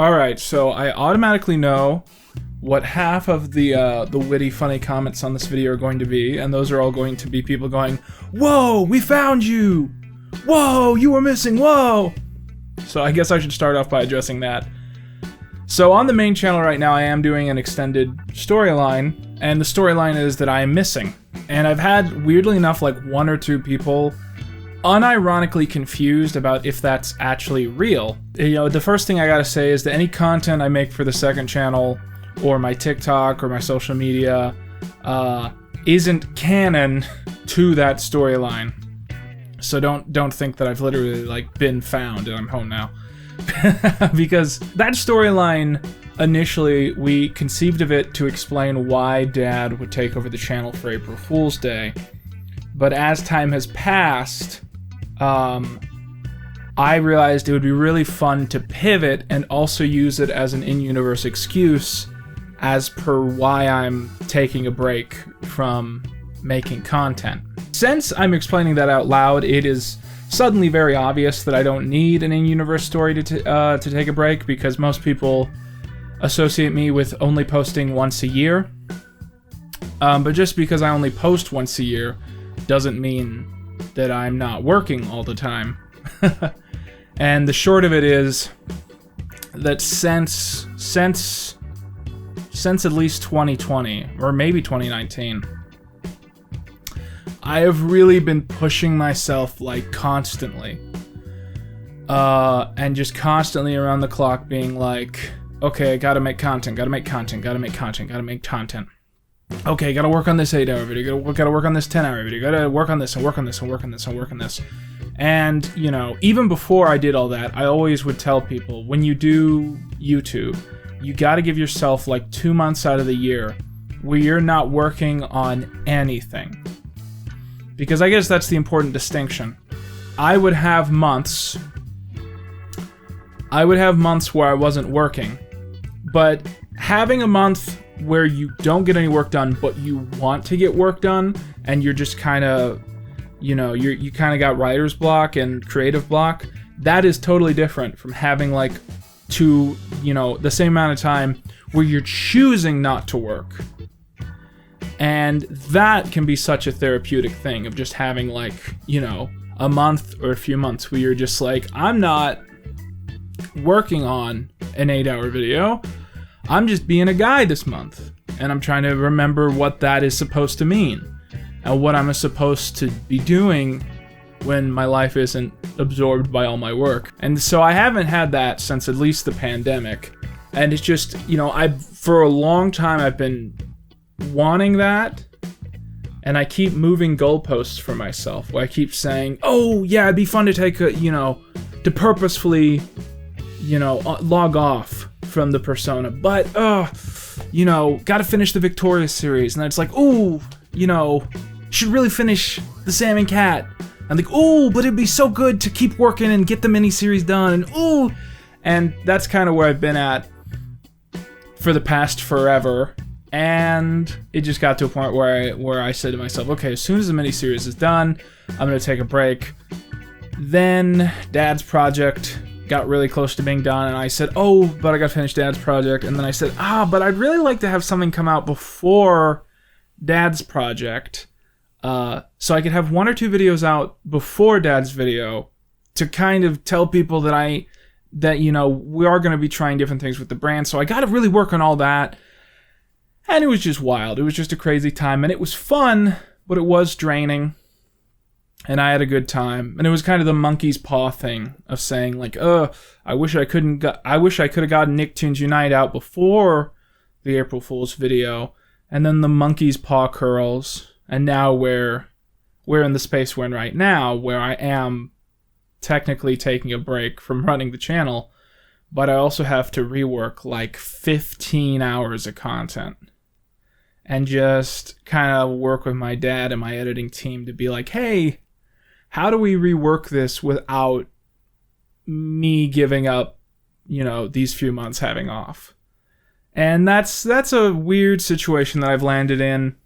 Alright, so I automatically know what half of the witty, funny comments on this video are going to be, and those are all going to be people going, "Whoa, we found you! Whoa, you were missing, whoa!" So I guess I should start off by addressing that. So on the main channel right now, I am doing an extended storyline, and the storyline is that I am missing. And I've had, weirdly enough, like 1 or 2 people unironically confused about if that's actually real. You know, the first thing I gotta say is that any content I make for the second channel, or my TikTok, or my social media, isn't canon to that storyline. So don't think that I've literally, like, been found and I'm home now. Because that storyline, initially, we conceived of it to explain why Dad would take over the channel for April Fool's Day. But as time has passed, I realized it would be really fun to pivot and also use it as an in-universe excuse as per why I'm taking a break from making content. Since I'm explaining that out loud, it is suddenly very obvious that I don't need an in-universe story to take a break, because most people associate me with only posting once a year. But just because I only post once a year doesn't mean that I'm not working all the time. And the short of it is that since at least 2020, or maybe 2019, I have really been pushing myself, like, constantly. And just constantly around the clock being like, okay, I gotta make content, gotta make content, gotta make content, gotta make content. Okay, gotta work on this 8-hour video, gotta work on this 10-hour video, gotta work on this, and work on this, and work on this, and work on this. And, you know, even before I did all that, I always would tell people, when you do YouTube, you gotta give yourself, like, 2 months out of the year where you're not working on anything. Because I guess that's the important distinction. I would have months where I wasn't working, but having a month where you don't get any work done, but you want to get work done, and you're just kind of, you know, you kind of got writer's block and creative block, that is totally different from having, like, the same amount of time where you're choosing not to work. And that can be such a therapeutic thing of just having, like, you know, a month or a few months where you're just like, I'm not working on an 8-hour video. I'm just being a guy this month. And I'm trying to remember what that is supposed to mean. And what I'm supposed to be doing when my life isn't absorbed by all my work. And so I haven't had that since at least the pandemic. And it's just, you know, for a long time I've been wanting that, and I keep moving goalposts for myself, where I keep saying, oh yeah, it'd be fun to take a, you know, to purposefully, you know, log off from the persona, but you know, gotta finish the Victoria series. And then it's like, ooh, you know, should really finish the Salmon Cat. I'm like, ooh, but it'd be so good to keep working and get the miniseries done, and ooh. And that's kind of where I've been at for the past forever. And it just got to a point where I said to myself, okay, as soon as the miniseries is done, I'm going to take a break. Then Dad's project got really close to being done, and I said, oh, but I got to finish Dad's project. And then I said, but I'd really like to have something come out before Dad's project, so I could have 1 or 2 videos out before Dad's video to kind of tell people that you know, we are going to be trying different things with the brand. So I got to really work on all that. And it was just wild. It was just a crazy time. And it was fun, but it was draining. And I had a good time. And it was kind of the monkey's paw thing of saying, like, I wish I could have gotten Nicktoons Unite out before the April Fool's video. And then the monkey's paw curls. And now we're in the space we're in right now, where I am technically taking a break from running the channel. But I also have to rework like 15 hours of content. And just kind of work with my dad and my editing team to be like, hey, how do we rework this without me giving up, you know, these few months having off? And that's a weird situation that I've landed in,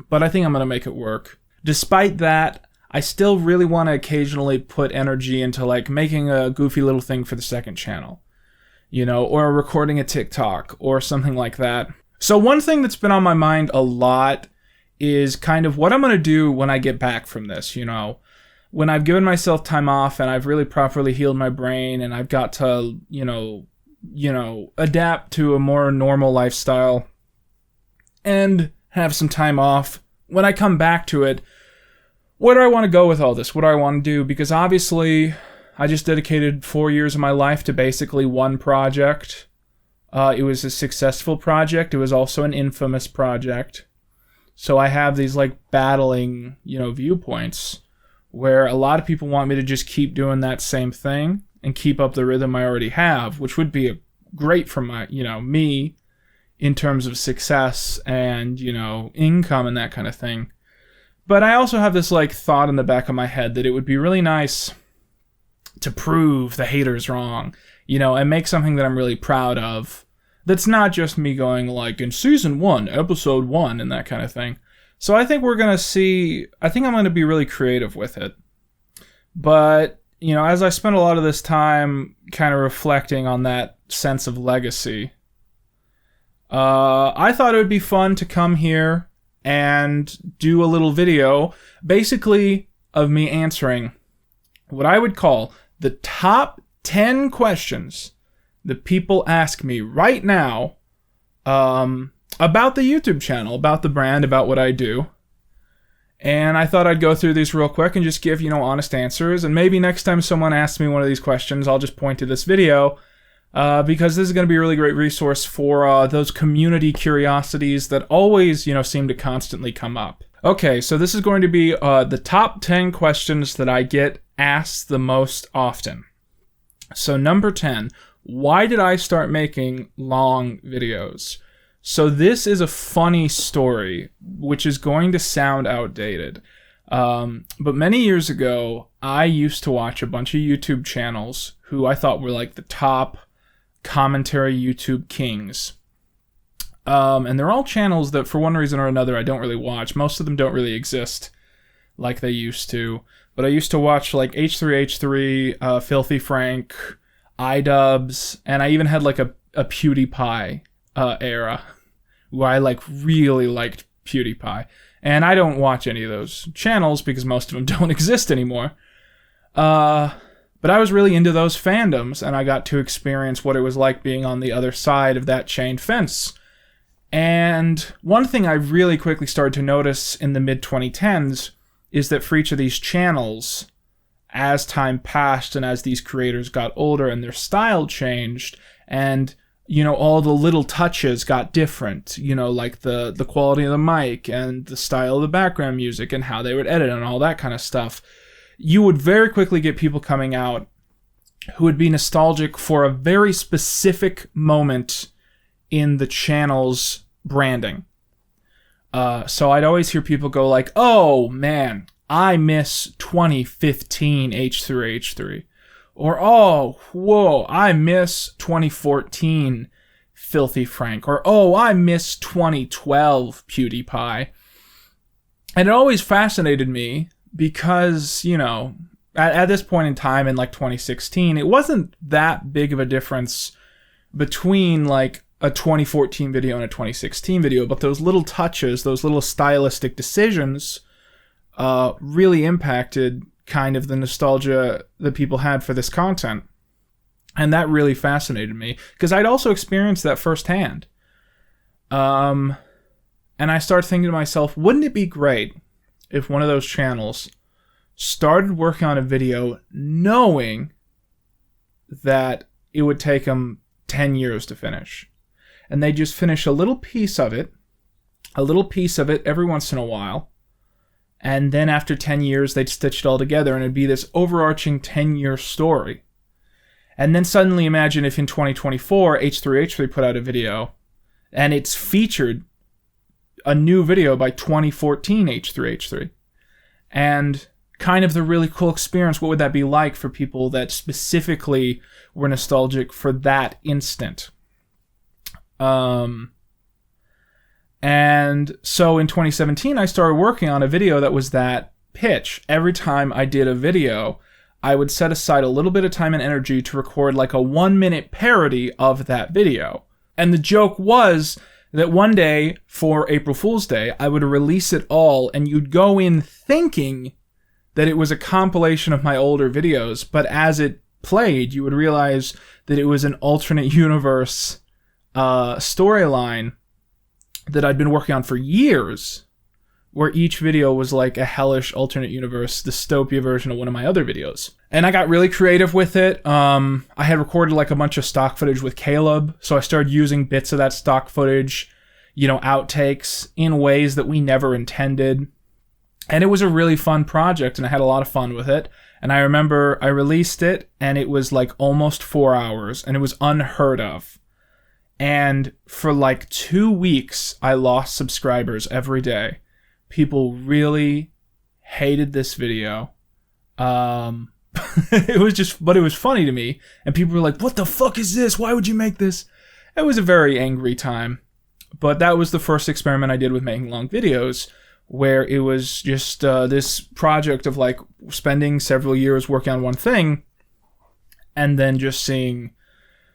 but I think I'm going to make it work. Despite that, I still really want to occasionally put energy into, like, making a goofy little thing for the second channel. or recording a TikTok or something like that. So one thing that's been on my mind a lot is kind of what I'm going to do when I get back from this, when I've given myself time off and I've really properly healed my brain and I've got to, adapt to a more normal lifestyle and have some time off. When I come back to it, where do I want to go with all this? What do I want to do? Because obviously I just dedicated 4 years of my life to basically one project. It was a successful project. It was also an infamous project. So I have these battling, viewpoints where a lot of people want me to just keep doing that same thing and keep up the rhythm I already have, which would be great for my, me in terms of success and, income and that kind of thing. But I also have this thought in the back of my head that it would be really nice to prove the haters wrong, and make something that I'm really proud of. That's not just me going in season 1, episode 1 and that kind of thing. So I think I'm going to be really creative with it. But, as I spent a lot of this time kind of reflecting on that sense of legacy, I thought it would be fun to come here and do a little video, basically of me answering what I would call the top 10 questions that people ask me right now about the YouTube channel, about the brand, about what I do. And I thought I'd go through these real quick and just give, honest answers. And maybe next time someone asks me one of these questions, I'll just point to this video because this is going to be a really great resource for those community curiosities that always, seem to constantly come up. Okay, so this is going to be the top 10 questions that I get asked the most often. So number 10, why did I start making long videos? So this is a funny story, which is going to sound outdated. But many years ago, I used to watch a bunch of YouTube channels who I thought were the top commentary YouTube kings. And they're all channels that for one reason or another I don't really watch. Most of them don't really exist like they used to. But I used to watch H3H3, Filthy Frank, iDubbbz, and I even had a PewDiePie era where I really liked PewDiePie. And I don't watch any of those channels because most of them don't exist anymore. But I was really into those fandoms, and I got to experience what it was like being on the other side of that chain fence. And one thing I really quickly started to notice in the mid-2010s is that for each of these channels, as time passed and as these creators got older and their style changed, and all the little touches got different, the quality of the mic and the style of the background music and how they would edit and all that kind of stuff, you would very quickly get people coming out who would be nostalgic for a very specific moment in the channel's branding. So I'd always hear people go oh man, I miss 2015 H3H3. Or, oh, whoa, I miss 2014 Filthy Frank. Or, oh, I miss 2012 PewDiePie. And it always fascinated me because, at this point in time in 2016, it wasn't that big of a difference between a 2014 video and a 2016 video. But those little touches, those little stylistic decisions really impacted kind of the nostalgia that people had for this content. And that really fascinated me because I'd also experienced that firsthand. And I started thinking to myself, wouldn't it be great if one of those channels started working on a video knowing that it would take them 10 years to finish? And they just finish a little piece of it every once in a while. And then after 10 years, they'd stitch it all together and it'd be this overarching 10-year story. And then suddenly imagine if in 2024, H3H3 put out a video and it's featured a new video by 2014 H3H3. And kind of the really cool experience, what would that be like for people that specifically were nostalgic for that instant? And so in 2017, I started working on a video that was that pitch. Every time I did a video, I would set aside a little bit of time and energy to record like a 1-minute parody of that video. And the joke was that one day for April Fool's Day, I would release it all and you'd go in thinking that it was a compilation of my older videos, but as it played, you would realize that it was an alternate universe storyline that I'd been working on for years, where each video was like a hellish alternate universe dystopia version of one of my other videos. And I got really creative with it. I had recorded like a bunch of stock footage with Caleb, so I started using bits of that stock footage, outtakes, in ways that we never intended. And it was a really fun project, and I had a lot of fun with it. And I remember I released it, and it was like almost 4 hours, and it was unheard of. And for like 2 weeks, I lost subscribers every day. People really hated this video. It was funny to me. And people were like, what the fuck is this? Why would you make this? It was a very angry time. But that was the first experiment I did with making long videos, where it was just this project of like spending several years working on one thing and then just seeing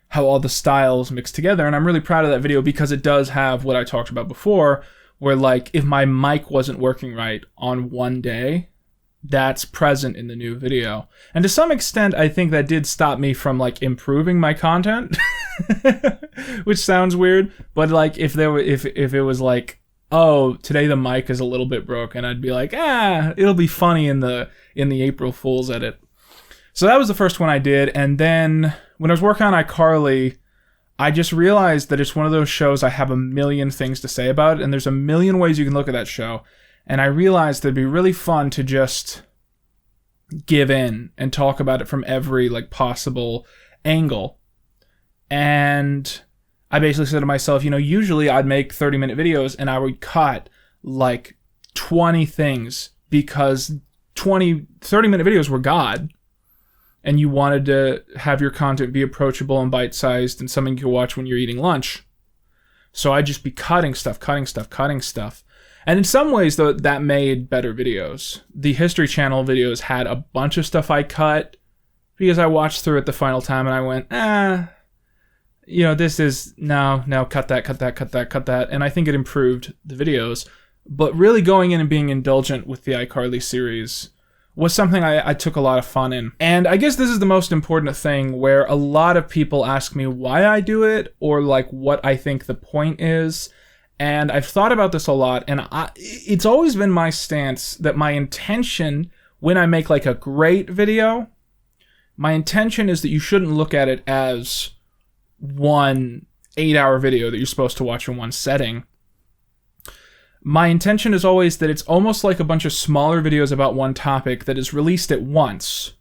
how all the styles mix together. And I'm really proud of that video because it does have what I talked about before, where like if my mic wasn't working right on one day, that's present in the new video. And to some extent, I think that did stop me from like improving my content, which sounds weird. But like if it was like, oh, today the mic is a little bit broken, I'd be like, it'll be funny in the April Fool's edit. So that was the first one I did. And then when I was working on iCarly, I just realized that it's one of those shows I have a million things to say about, and there's a million ways you can look at that show. And I realized it'd be really fun to just give in and talk about it from every like possible angle. And I basically said to myself, usually I'd make 30-minute videos and I would cut like 20 things because 30-minute videos were God. And you wanted to have your content be approachable and bite-sized and something you could watch when you're eating lunch. So I'd just be cutting stuff. And in some ways, though, that made better videos. The History Channel videos had a bunch of stuff I cut because I watched through it the final time and I went, this is, no, cut that. And I think it improved the videos. But really going in and being indulgent with the iCarly series was something I took a lot of fun in. And I guess this is the most important thing, where a lot of people ask me why I do it or like what I think the point is. And I've thought about this a lot, and it's always been my stance that my intention when I make like a great video, my intention is that you shouldn't look at it as one 8-hour video that you're supposed to watch in one setting. My intention is always that it's almost like a bunch of smaller videos about one topic that is released at once,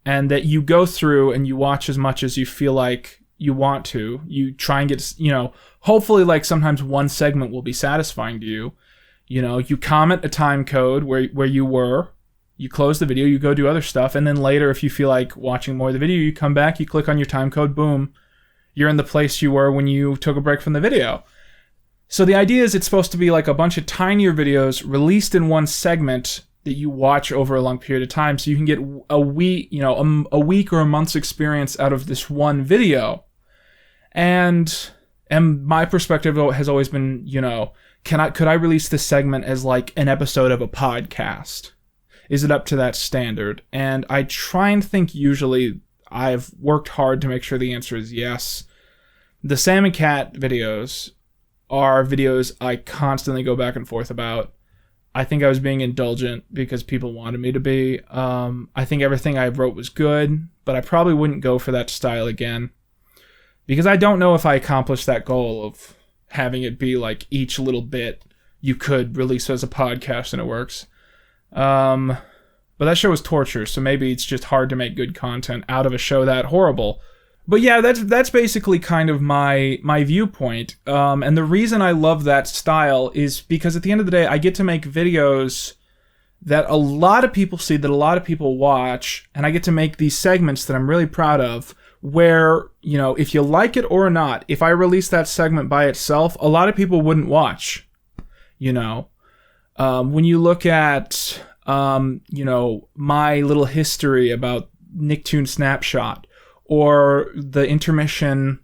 and that you go through and you watch as much as you feel like you want to. You try and get, hopefully like sometimes one segment will be satisfying to you. You comment a time code where you were, you close the video, you go do other stuff, and then later if you feel like watching more of the video, you come back, you click on your time code, boom, you're in the place you were when you took a break from the video. So the idea is it's supposed to be like a bunch of tinier videos released in one segment that you watch over a long period of time, so you can get a week, a week or a month's experience out of this one video. And my perspective has always been, could I release this segment as like an episode of a podcast? Is it up to that standard? And I try and think usually I've worked hard to make sure the answer is yes. The Sam and Cat videos are videos I constantly go back and forth about. I think I was being indulgent because people wanted me to be. I think everything I wrote was good, but I probably wouldn't go for that style again, because I don't know if I accomplished that goal of having it be like each little bit you could release as a podcast and it works. But that show was torture, so maybe it's just hard to make good content out of a show that horrible. But yeah, that's basically kind of my viewpoint. And the reason I love that style is because at the end of the day, I get to make videos that a lot of people see, that a lot of people watch, and I get to make these segments that I'm really proud of, where, if you like it or not, if I release that segment by itself, a lot of people wouldn't watch. When you look at my little history about Nicktoon Snapshot, or the intermission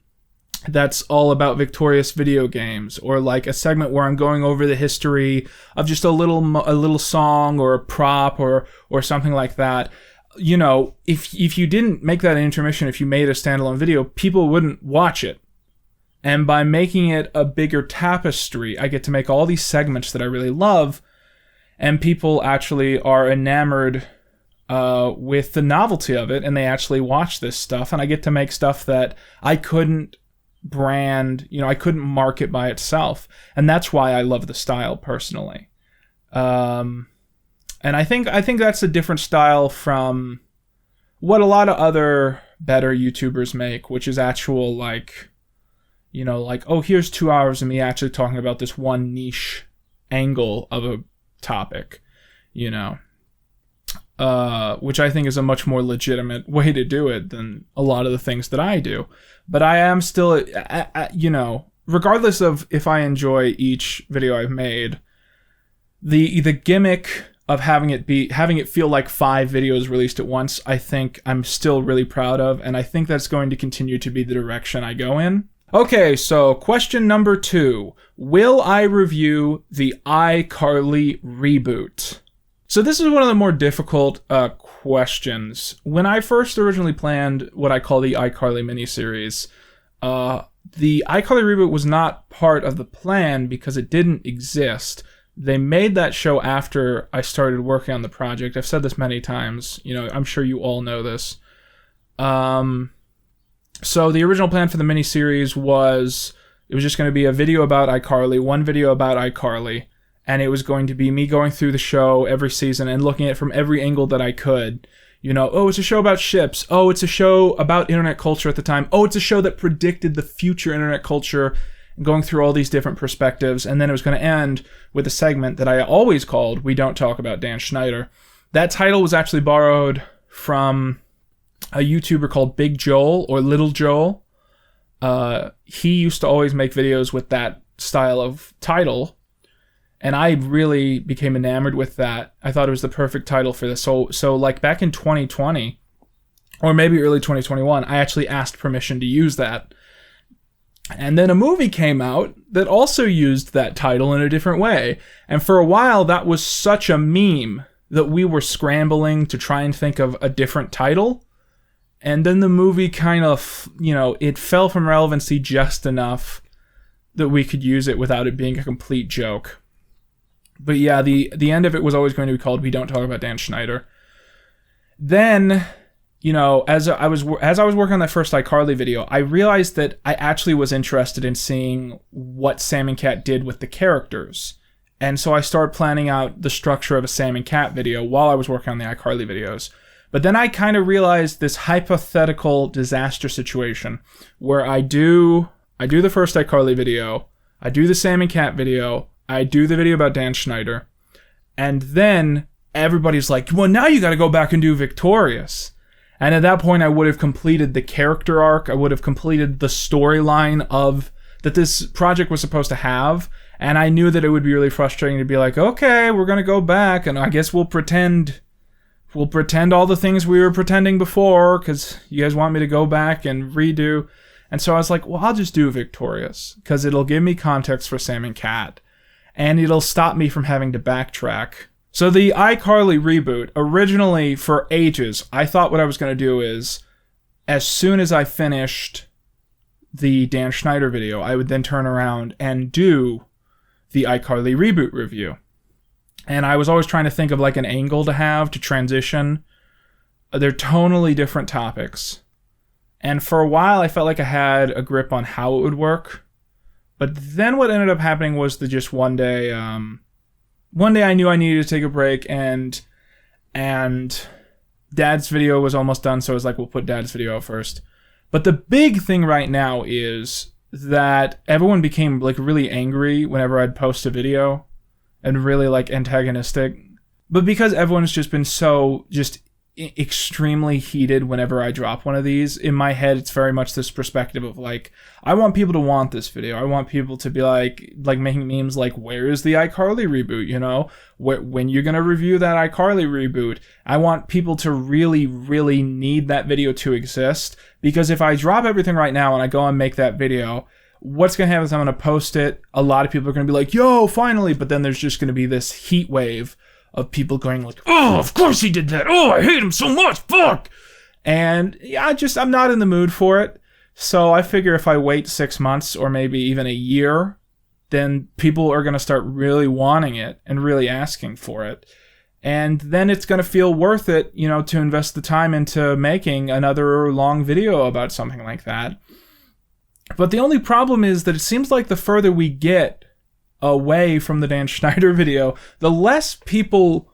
that's all about Victorious video games, or like a segment where I'm going over the history of just a little song or a prop or something like that. If you didn't make that an intermission, if you made a standalone video, people wouldn't watch it. And by making it a bigger tapestry, I get to make all these segments that I really love, and people actually are enamored with the novelty of it, and they actually watch this stuff, and I get to make stuff that I couldn't brand, I couldn't market by itself. And that's why I love the style personally. And I think that's a different style from what a lot of other better YouTubers make, which is actual here's 2 hours of me actually talking about this one niche angle of a topic, which I think is a much more legitimate way to do it than a lot of the things that I do. But I am still, regardless of if I enjoy each video I've made, the gimmick of having it feel like 5 videos released at once, I think I'm still really proud of, and I think that's going to continue to be the direction I go in. Okay, so question number 2. Will I review the iCarly reboot? So this is one of the more difficult questions. When I first originally planned what I call the iCarly miniseries, the iCarly reboot was not part of the plan because it didn't exist. They made that show after I started working on the project. I've said this many times. I'm sure you all know this. So the original plan for the miniseries was it was just going to be a video about iCarly, one video about iCarly, and it was going to be me going through the show every season and looking at it from every angle that I could. It's a show about ships. Oh, it's a show about internet culture at the time. Oh, it's a show that predicted the future internet culture, and going through all these different perspectives. And then it was going to end with a segment that I always called We Don't Talk About Dan Schneider. That title was actually borrowed from a YouTuber called Big Joel, or Little Joel. He used to always make videos with that style of title, and I really became enamored with that. I thought it was the perfect title for this. So like back in 2020, or maybe early 2021, I actually asked permission to use that. And then a movie came out that also used that title in a different way. And for a while, that was such a meme that we were scrambling to try and think of a different title. And then the movie kind of, it fell from relevancy just enough that we could use it without it being a complete joke. But yeah, the end of it was always going to be called We Don't Talk About Dan Schneider. Then, as I was working on that first iCarly video, I realized that I actually was interested in seeing what Sam and Cat did with the characters. And so I started planning out the structure of a Sam and Cat video while I was working on the iCarly videos. But then I kind of realized this hypothetical disaster situation where I do the first iCarly video, I do the Sam and Cat video, I do the video about Dan Schneider, and then everybody's like, well, now you got to go back and do Victorious. And at that point, I would have completed the character arc, I would have completed the storyline of that this project was supposed to have, and I knew that it would be really frustrating to be like, okay, we're going to go back, and I guess we'll pretend all the things we were pretending before, because you guys want me to go back and redo. And so I was like, well, I'll just do Victorious, because it'll give me context for Sam and Cat, and it'll stop me from having to backtrack. So the iCarly reboot, originally for ages, I thought what I was going to do is, as soon as I finished the Dan Schneider video, I would then turn around and do the iCarly reboot review. And I was always trying to think of like an angle to have to transition. They're tonally different topics. And for a while, I felt like I had a grip on how it would work. But then what ended up happening was that just one day I knew I needed to take a break, and Dad's video was almost done, so I was like, we'll put Dad's video out first. But the big thing right now is that everyone became like really angry whenever I'd post a video, and really like antagonistic. But because everyone's just been so just extremely heated whenever I drop one of these. In my head, it's very much this perspective of like, I want people to want this video. I want people to be like making memes like, where is the iCarly reboot? You know, when you're gonna review that iCarly reboot? I want people to really, really need that video to exist, because if I drop everything right now and I go and make that video, what's gonna happen is I'm gonna post it. A lot of people are gonna be like, yo, finally, but then there's just gonna be this heat wave of people going like, oh, of course he did that. Oh, I hate him so much. Fuck. And yeah, I'm not in the mood for it. So I figure if I wait 6 months or maybe even a year, then people are going to start really wanting it and really asking for it. And then it's going to feel worth it, you know, to invest the time into making another long video about something like that. But the only problem is that it seems like the further we get away from the Dan Schneider video, the less people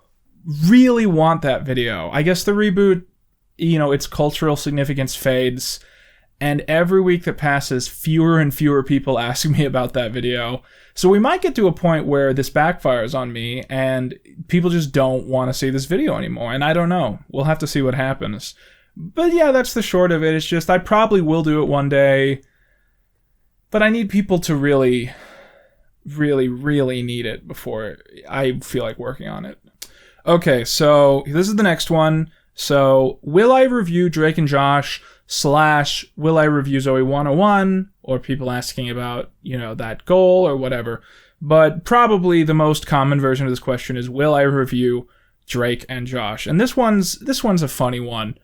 really want that video. I guess the reboot, you know, its cultural significance fades, and every week that passes, fewer and fewer people ask me about that video. So we might get to a point where this backfires on me and people just don't want to see this video anymore, and I don't know. We'll have to see what happens. But yeah, that's the short of it. It's just, I probably will do it one day, but I need people to really need it before I feel like working on it. Okay, so this is the next one. So, will I review Drake and Josh / will I review Zoe 101? Or people asking about, you know, that goal or whatever. But probably the most common version of this question is, will I review Drake and Josh? And this one's a funny one.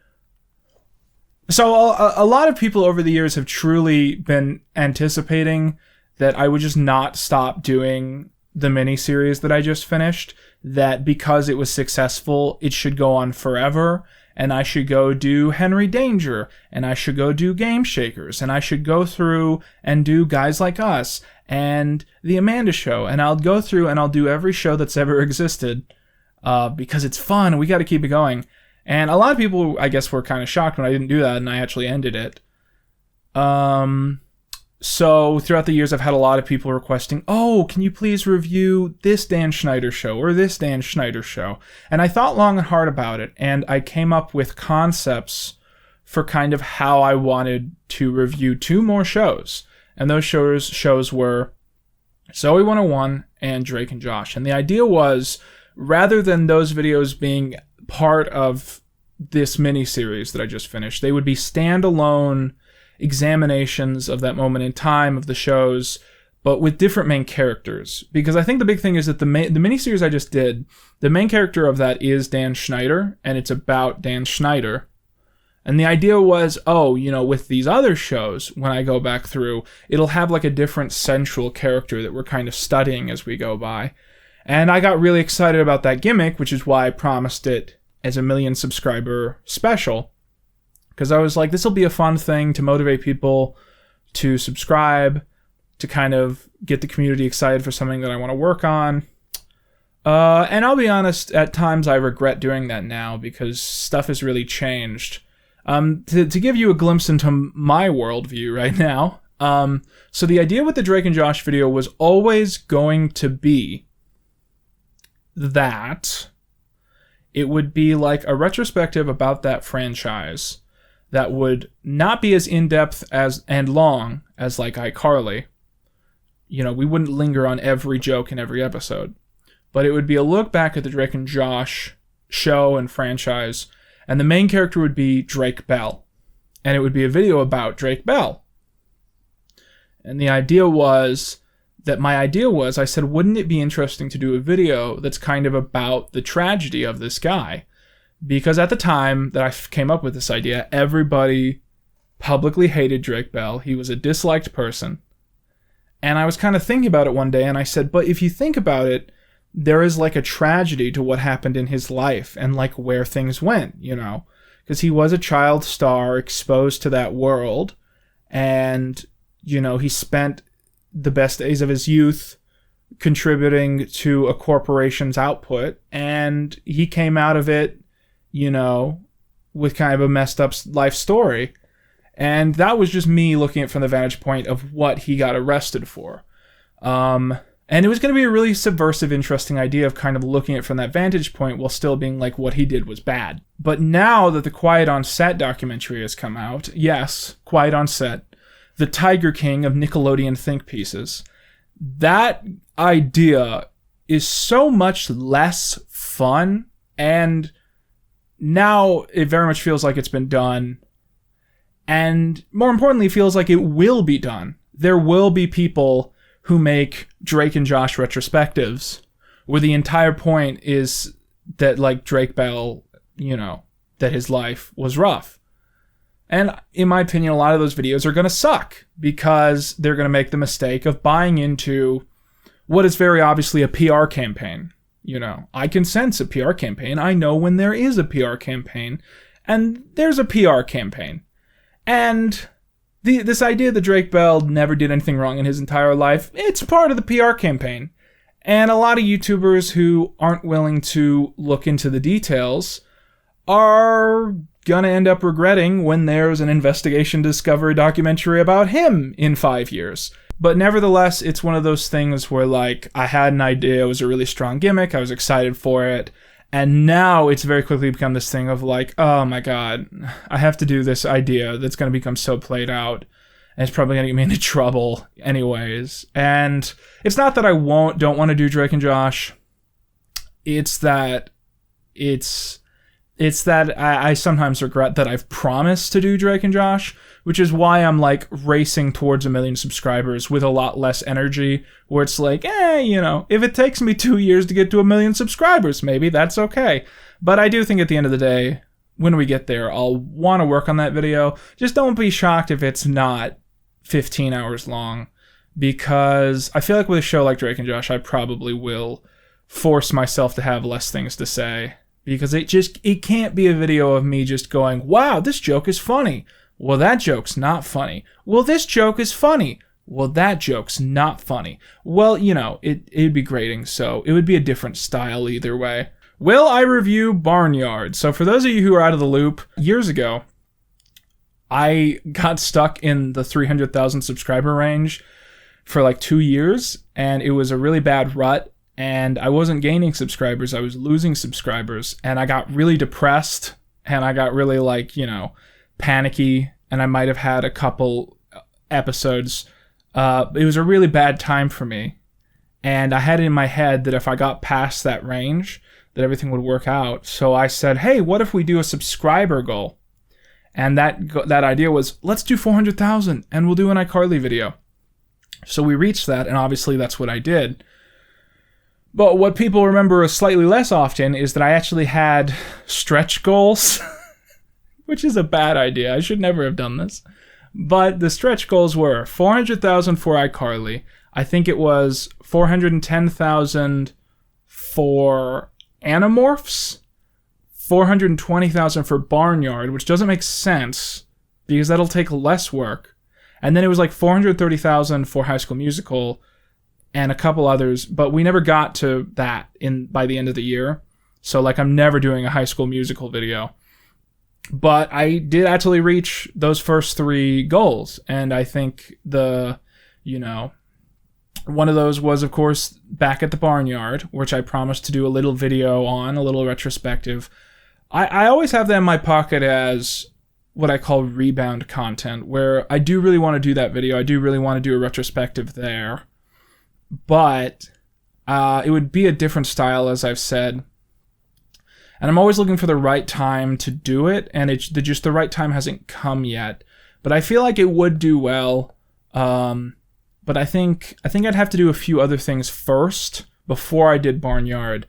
So a lot of people over the years have truly been anticipating that I would just not stop doing the miniseries that I just finished, that because it was successful, it should go on forever, and I should go do Henry Danger, and I should go do Game Shakers, and I should go through and do Guys Like Us, and The Amanda Show, and I'll go through and I'll do every show that's ever existed, because it's fun, and we gotta keep it going. And a lot of people, I guess, were kind of shocked when I didn't do that, and I actually ended it. So throughout the years, I've had a lot of people requesting, oh, can you please review this Dan Schneider show or this Dan Schneider show? And I thought long and hard about it, and I came up with concepts for kind of how I wanted to review 2 more shows. And those shows were Zoe 101 and Drake and Josh. And the idea was, rather than those videos being part of this mini-series that I just finished, they would be standalone examinations of that moment in time of the shows, but with different main characters. Because I think the big thing is that the miniseries I just did, the main character of that is Dan Schneider, and it's about Dan Schneider. And the idea was, oh, you know, with these other shows, when I go back through, it'll have like a different central character that we're kind of studying as we go by. And I got really excited about that gimmick, which is why I promised it as a 1 million subscriber special. Because I was like, this will be a fun thing to motivate people to subscribe, to kind of get the community excited for something that I want to work on. And I'll be honest, at times I regret doing that now because stuff has really changed. To give you a glimpse into my worldview right now, so the idea with the Drake and Josh video was always going to be that it would be like a retrospective about that franchise that would not be as in-depth and long as like iCarly. You know, we wouldn't linger on every joke in every episode. But it would be a look back at the Drake and Josh show and franchise, and the main character would be Drake Bell. And it would be a video about Drake Bell. And my idea was, I said, wouldn't it be interesting to do a video that's kind of about the tragedy of this guy? Because at the time that I came up with this idea, everybody publicly hated Drake Bell. He was a disliked person. And I was kind of thinking about it one day, and I said, but if you think about it, there is like a tragedy to what happened in his life and like where things went, you know? Because he was a child star exposed to that world, and, you know, he spent the best days of his youth contributing to a corporation's output, and he came out of it, you know, with kind of a messed up life story. And that was just me looking at it from the vantage point of what he got arrested for. And it was going to be a really subversive, interesting idea of kind of looking at it from that vantage point while still being like, what he did was bad. But now that the Quiet on Set documentary has come out, yes, Quiet on Set, the Tiger King of Nickelodeon think pieces, that idea is so much less fun, and now it very much feels like it's been done. And more importantly, it feels like it will be done. There will be people who make Drake and Josh retrospectives where the entire point is that, like, Drake Bell, you know, that his life was rough. And in my opinion, a lot of those videos are going to suck because they're going to make the mistake of buying into what is very obviously a PR campaign. You know, I can sense a PR campaign. I know when there is a PR campaign, and there's a PR campaign. And this idea that Drake Bell never did anything wrong in his entire life, it's part of the PR campaign. And a lot of YouTubers who aren't willing to look into the details are gonna end up regretting when there's an investigation discovery documentary about him in 5 years. But nevertheless, it's one of those things where, like, I had an idea, it was a really strong gimmick, I was excited for it, and now it's very quickly become this thing of like, oh my god, I have to do this idea that's going to become so played out, and it's probably going to get me into trouble anyways. And it's not that I don't want to do Drake and Josh. It's that I sometimes regret that I've promised to do Drake and Josh, which is why I'm like racing towards 1 million subscribers with a lot less energy, where it's like, you know, if it takes me 2 years to get to 1 million subscribers, maybe that's okay. But I do think at the end of the day, when we get there, I'll want to work on that video. Just don't be shocked if it's not 15 hours long, because I feel like with a show like Drake and Josh, I probably will force myself to have less things to say, because it can't be a video of me just going, wow, this joke is funny. Well, that joke's not funny. Well, this joke is funny. Well, that joke's not funny. Well, you know, it'd be grating, so it would be a different style either way. Will I review Barnyard? So for those of you who are out of the loop, years ago, I got stuck in the 300,000 subscriber range for like 2 years, and it was a really bad rut, and I wasn't gaining subscribers, I was losing subscribers, and I got really depressed, and I got really, like, you know, panicky, and I might have had a couple episodes. It was a really bad time for me, and I had it in my head that if I got past that range, that everything would work out. So I said, hey, what if we do a subscriber goal? And that idea was, let's do 400,000 and we'll do an iCarly video. So we reached that, and obviously that's what I did. But what people remember slightly less often is that I actually had stretch goals, which is a bad idea. I should never have done this. But the stretch goals were 400,000 for iCarly. I think it was 410,000 for Animorphs, 420,000 for Barnyard, which doesn't make sense because that'll take less work. And then it was like 430,000 for High School Musical and a couple others, but we never got to that by the end of the year. So like I'm never doing a High School Musical video. But I did actually reach those first 3 goals, and I think one of those was, of course, back at the Barnyard, which I promised to do a little video on, a little retrospective. I always have that in my pocket as what I call rebound content, where I do really want to do that video. I do really want to do a retrospective there. But it would be a different style, as I've said. And I'm always looking for the right time to do it, and just the right time hasn't come yet. But I feel like it would do well. But I think I'd have to do a few other things first before I did Barnyard,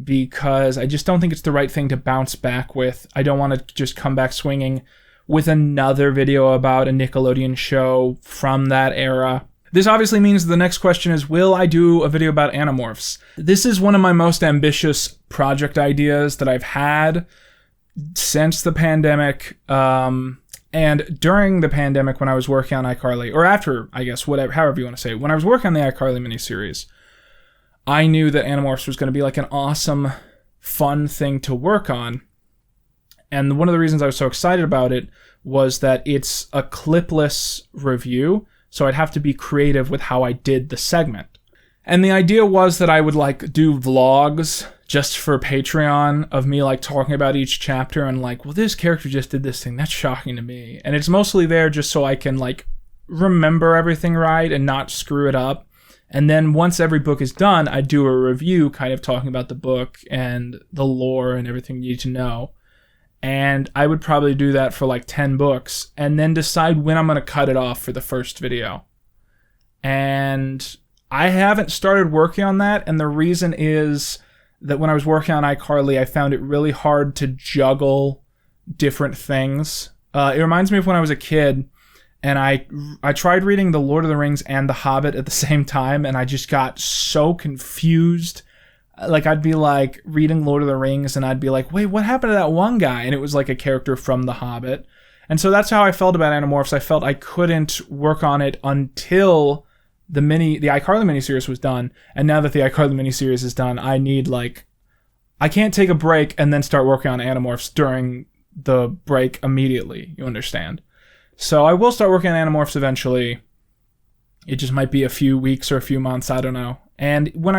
because I just don't think it's the right thing to bounce back with. I don't want to just come back swinging with another video about a Nickelodeon show from that era. This obviously means the next question is, will I do a video about Animorphs? This is one of my most ambitious project ideas that I've had since the pandemic. And during the pandemic, when I was working on iCarly, or after, I guess, however you want to say it, when I was working on the iCarly miniseries, I knew that Animorphs was going to be like an awesome, fun thing to work on. And one of the reasons I was so excited about it was that it's a clipless review, so I'd have to be creative with how I did the segment. And the idea was that I would like do vlogs just for Patreon of me like talking about each chapter and like, well, this character just did this thing. That's shocking to me. And it's mostly there just so I can like remember everything right and not screw it up. And then once every book is done, I do a review kind of talking about the book and the lore and everything you need to know. And I would probably do that for like 10 books and then decide when I'm going to cut it off for the first video. And I haven't started working on that, and the reason is that when I was working on iCarly, I found it really hard to juggle different things. It reminds me of when I was a kid, and I tried reading The Lord of the Rings and The Hobbit at the same time, and I just got so confused. Like, I'd be, like, reading Lord of the Rings, and I'd be like, wait, what happened to that one guy? And it was, like, a character from The Hobbit. And so that's how I felt about Animorphs. I felt I couldn't work on it until the iCarly miniseries was done, and now that the iCarly miniseries is done, I can't take a break and then start working on Animorphs during the break immediately, you understand? So I will start working on Animorphs eventually. It just might be a few weeks or a few months, I don't know. And when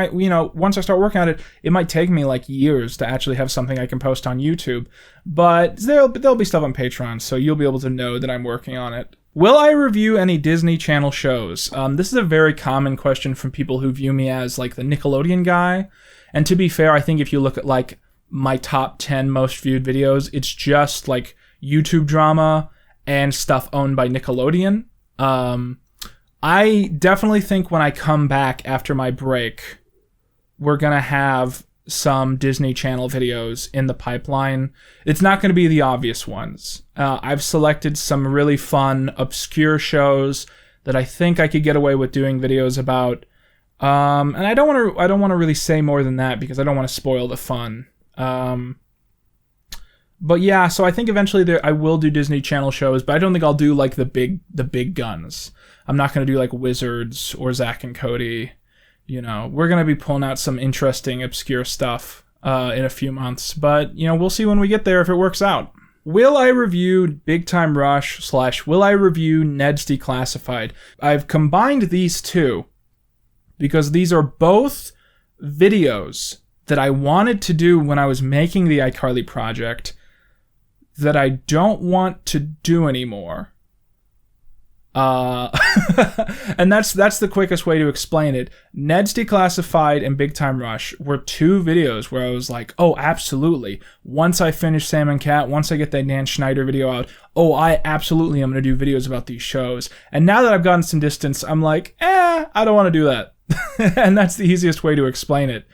once I start working on it, it might take me like years to actually have something I can post on YouTube, but there'll be stuff on Patreon, so you'll be able to know that I'm working on it. Will I review any Disney Channel shows? This is a very common question from people who view me as like the Nickelodeon guy. And to be fair, I think if you look at like my top 10 most viewed videos, it's just like YouTube drama and stuff owned by Nickelodeon. I definitely think when I come back after my break, we're going to have some Disney Channel videos in the pipeline. It's not going to be the obvious ones. I've selected some really fun, obscure shows that I think I could get away with doing videos about. And I don't want to really say more than that because I don't want to spoil the fun. But yeah, so I think eventually I will do Disney Channel shows, but I don't think I'll do like the big guns. I'm not going to do like Wizards or Zack and Cody. We're going to be pulling out some interesting, obscure stuff in a few months. But, we'll see when we get there if it works out. Will I review Big Time Rush / will I review Ned's Declassified? I've combined these two because these are both videos that I wanted to do when I was making the iCarly project that I don't want to do anymore. And that's the quickest way to explain it. Ned's Declassified and Big Time Rush were two videos where I was like, oh, absolutely. Once I finish Sam and Cat, once I get that Dan Schneider video out, I absolutely am going to do videos about these shows. And now that I've gotten some distance, I'm like, I don't want to do that. And that's the easiest way to explain it.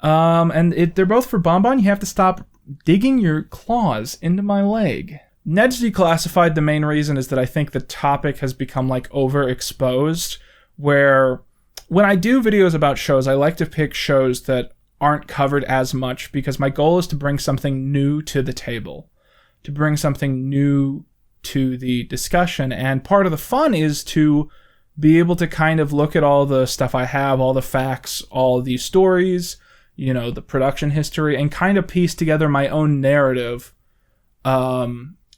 And they're both for Bonbon. You have to stop digging your claws into my leg. Ned's Declassified, the main reason is that I think the topic has become like overexposed, where when I do videos about shows, I like to pick shows that aren't covered as much because my goal is to bring something new to the table, to bring something new to the discussion. And part of the fun is to be able to kind of look at all the stuff I have, all the facts, all the stories, the production history, and kind of piece together my own narrative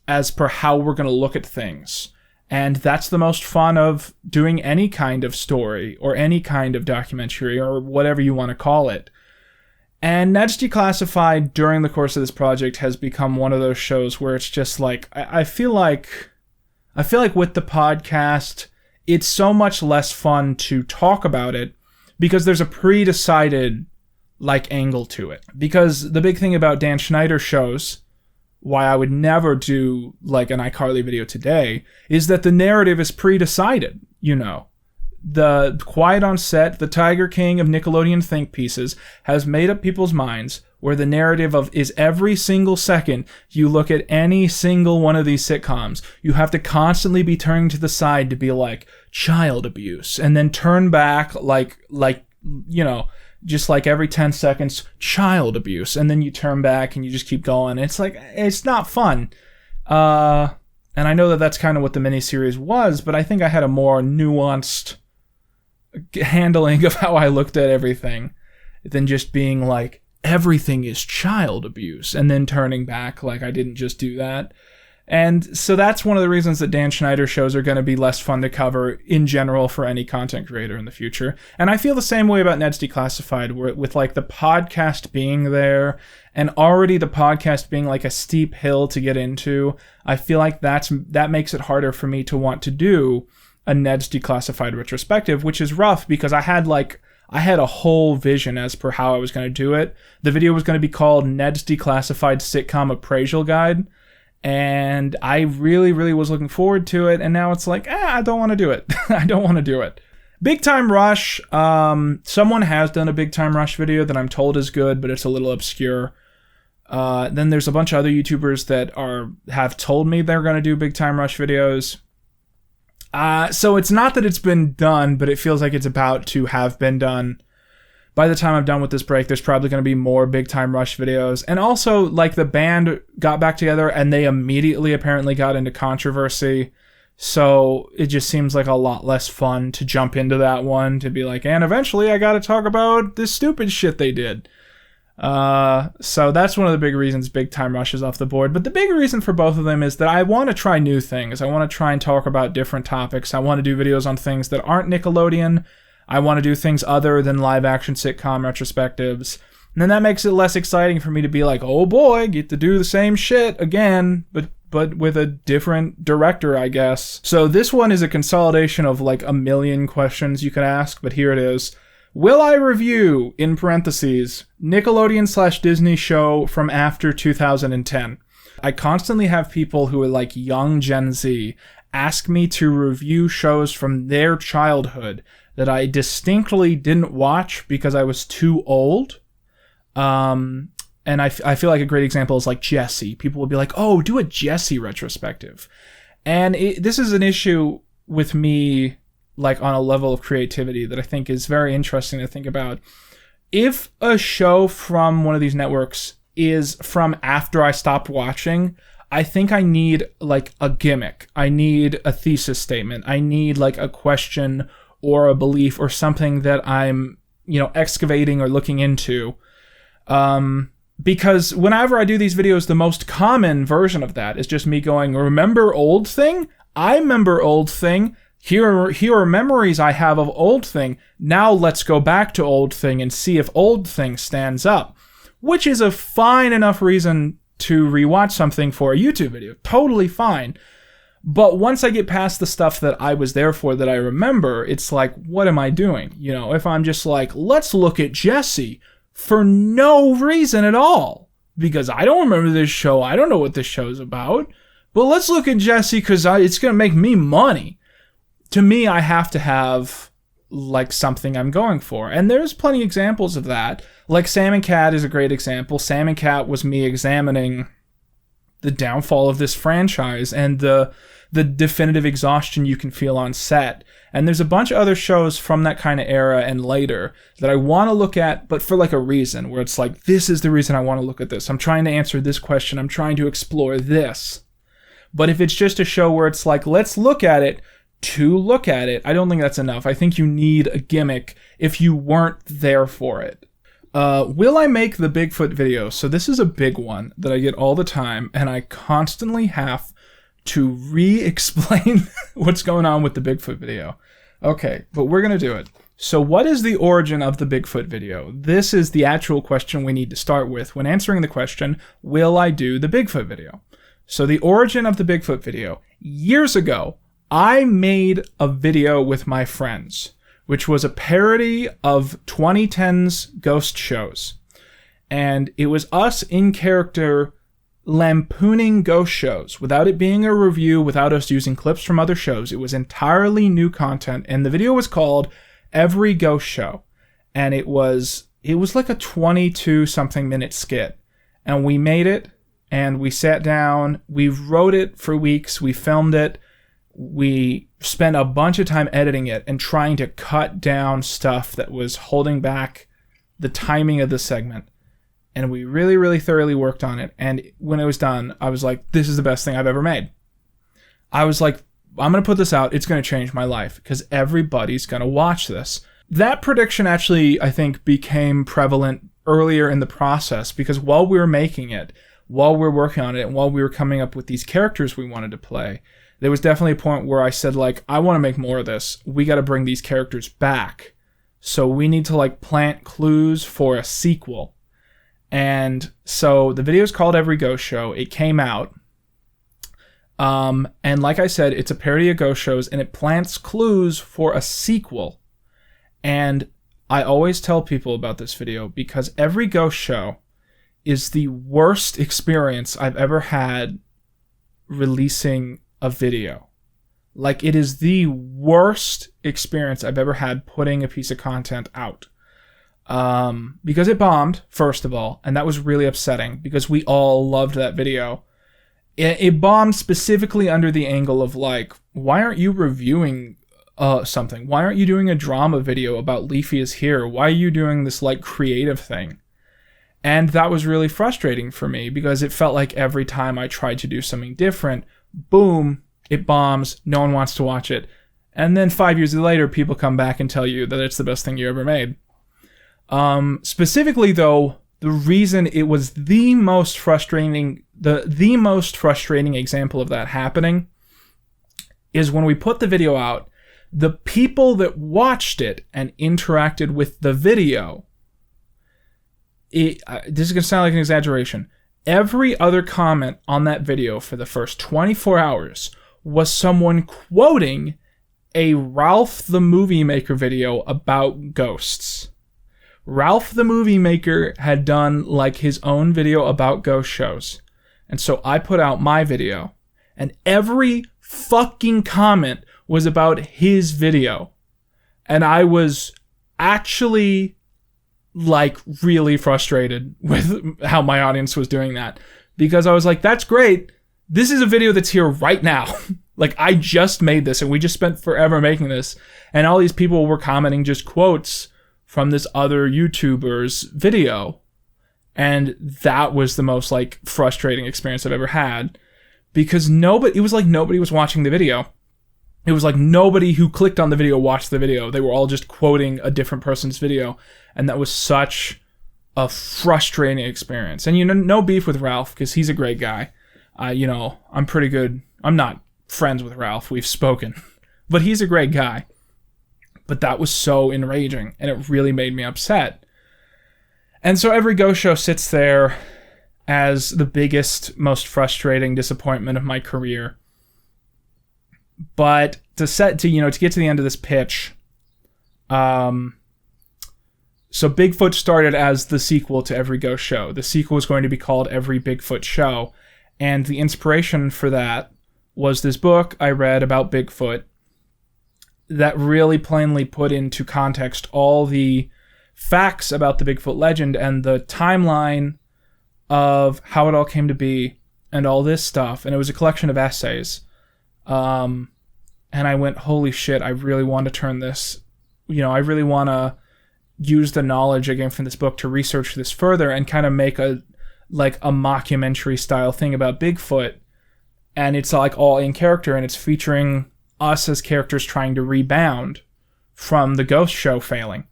as per how we're going to look at things. And that's the most fun of doing any kind of story or any kind of documentary or whatever you want to call it. And Ned's Declassified during the course of this project has become one of those shows where it's just like, I feel like with the podcast, it's so much less fun to talk about it because there's a pre-decided like angle to it. Because the big thing about Dan Schneider shows, why I would never do like an iCarly video today, is that the narrative is pre-decided. The Quiet on Set, the Tiger King of Nickelodeon think pieces, has made up people's minds where the narrative is every single second you look at any single one of these sitcoms, you have to constantly be turning to the side to be like, child abuse, and then turn back just like every 10 seconds, child abuse, and then you turn back and you just keep going. It's like, it's not fun. And I know that that's kind of what the miniseries was, but I think I had a more nuanced handling of how I looked at everything than just being like, everything is child abuse, and then turning back like I didn't just do that. And so that's one of the reasons that Dan Schneider shows are going to be less fun to cover in general for any content creator in the future. And I feel the same way about Ned's Declassified, where with like the podcast being there and already the podcast being like a steep hill to get into, I feel like that makes it harder for me to want to do a Ned's Declassified retrospective, which is rough because I had a whole vision as per how I was going to do it. The video was going to be called Ned's Declassified Sitcom Appraisal Guide. And I really, really was looking forward to it. And now it's like, I don't want to do it. I don't want to do it. Big Time Rush. Someone has done a Big Time Rush video that I'm told is good, but it's a little obscure. Then there's a bunch of other YouTubers that have told me they're going to do Big Time Rush videos. So it's not that it's been done, but it feels like it's about to have been done. By the time I'm done with this break, there's probably going to be more Big Time Rush videos. And also, like, the band got back together and they immediately apparently got into controversy. So it just seems like a lot less fun to jump into that one, to be like, and eventually I got to talk about this stupid shit they did. So that's one of the big reasons Big Time Rush is off the board. But the big reason for both of them is that I want to try new things. I want to try and talk about different topics. I want to do videos on things that aren't Nickelodeon. I want to do things other than live action sitcom retrospectives. And then that makes it less exciting for me to be like, oh boy, get to do the same shit again, but with a different director, I guess. So this one is a consolidation of like a million questions you could ask, but here it is. Will I review, in parentheses, Nickelodeon/Disney show from after 2010? I constantly have people who are like young Gen Z ask me to review shows from their childhood that I distinctly didn't watch because I was too old. And I feel like a great example is like Jessie. People will be like, oh, do a Jessie retrospective. And this is an issue with me, like on a level of creativity that I think is very interesting to think about. If a show from one of these networks is from after I stopped watching, I think I need like a gimmick. I need a thesis statement. I need like a question or a belief or something that I'm, excavating or looking into. Because whenever I do these videos, the most common version of that is just me going, remember old thing? I remember old thing. Here are memories I have of old thing. Now let's go back to old thing and see if old thing stands up. Which is a fine enough reason to rewatch something for a YouTube video. Totally fine. But once I get past the stuff that I was there for that I remember, it's like, what am I doing? If I'm just like, let's look at Jessie for no reason at all. Because I don't remember this show. I don't know what this show's about. But let's look at Jessie because it's going to make me money. To me, I have to have like something I'm going for. And there's plenty of examples of that. Like Sam and Cat is a great example. Sam and Cat was me examining the downfall of this franchise and the definitive exhaustion you can feel on set. And there's a bunch of other shows from that kind of era and later that I want to look at, but for like a reason, where it's like, this is the reason I want to look at this. I'm trying to answer this question. I'm trying to explore this. But if it's just a show where it's like, let's look at it to look at it, I don't think that's enough. I think you need a gimmick if you weren't there for it. Will I make the Bigfoot video? So this is a big one that I get all the time, and I constantly have to re-explain what's going on with the Bigfoot video. Okay, but we're going to do it. So what is the origin of the Bigfoot video? This is the actual question we need to start with when answering the question, will I do the Bigfoot video? So the origin of the Bigfoot video. Years ago, I made a video with my friends, which was a parody of 2010's ghost shows. And it was us in character lampooning ghost shows without it being a review, without us using clips from other shows. It was entirely new content. And the video was called Every Ghost Show. And it was like a 22-something minute skit. And we made it, and we sat down, we wrote it for weeks, we filmed it. We spent a bunch of time editing it and trying to cut down stuff that was holding back the timing of the segment. And we really, really thoroughly worked on it. And when it was done, I was like, this is the best thing I've ever made. I was like, I'm going to put this out. It's going to change my life because everybody's going to watch this. That prediction actually, I think, became prevalent earlier in the process because while we were making it, while we were working on it and while we were coming up with these characters we wanted to play, there was definitely a point where I said, like, I want to make more of this. We got to bring these characters back. So we need to, like, plant clues for a sequel. And so the video is called Every Ghost Show. It came out. And like I said, it's a parody of ghost shows, and it plants clues for a sequel. And I always tell people about this video because Every Ghost Show is the worst experience I've ever had releasing a video. Like, it is the worst experience I've ever had putting a piece of content out. Because it bombed, first of all, and that was really upsetting because we all loved that video. It bombed specifically under the angle of, like, why aren't you reviewing something? Why aren't you doing a drama video about Leafy is Here? Why are you doing this, like, creative thing? And that was really frustrating for me because it felt like every time I tried to do something different, boom, it bombs, no one wants to watch it. And then 5 years later, people come back and tell you that it's the best thing you ever made. Specifically, though, the reason it was the most frustrating example of that happening is when we put the video out, the people that watched it and interacted with the video, this is going to sound like an exaggeration, every other comment on that video for the first 24 hours was someone quoting a Ralph the Movie Maker video about ghosts. Ralph the Movie Maker had done, like, his own video about ghost shows. And so I put out my video, and every fucking comment was about his video. And I was actually, like, really frustrated with how my audience was doing that. Because I was like, that's great. This is a video that's here right now. Like, I just made this, and we just spent forever making this. And all these people were commenting just quotes from this other YouTuber's video. And that was the most, like, frustrating experience I've ever had. Because it was like nobody was watching the video. It was like nobody who clicked on the video watched the video. They were all just quoting a different person's video. And that was such a frustrating experience. And, you know, no beef with Ralph, because he's a great guy. I'm pretty good. I'm not friends with Ralph. We've spoken. But he's a great guy. But that was so enraging, and it really made me upset. And so Every Ghost Show sits there as the biggest, most frustrating disappointment of my career. But to get to the end of this pitch, so Bigfoot started as the sequel to Every Ghost Show. The sequel was going to be called Every Bigfoot Show, and the inspiration for that was this book I read about Bigfoot that really plainly put into context all the facts about the Bigfoot legend and the timeline of how it all came to be and all this stuff. And it was a collection of essays. And I went, holy shit, I really want to turn this, I really want to use the knowledge I gained from this book to research this further and kind of make a mockumentary style thing about Bigfoot. And it's like all in character, and it's featuring us as characters trying to rebound from the Ghost Show failing.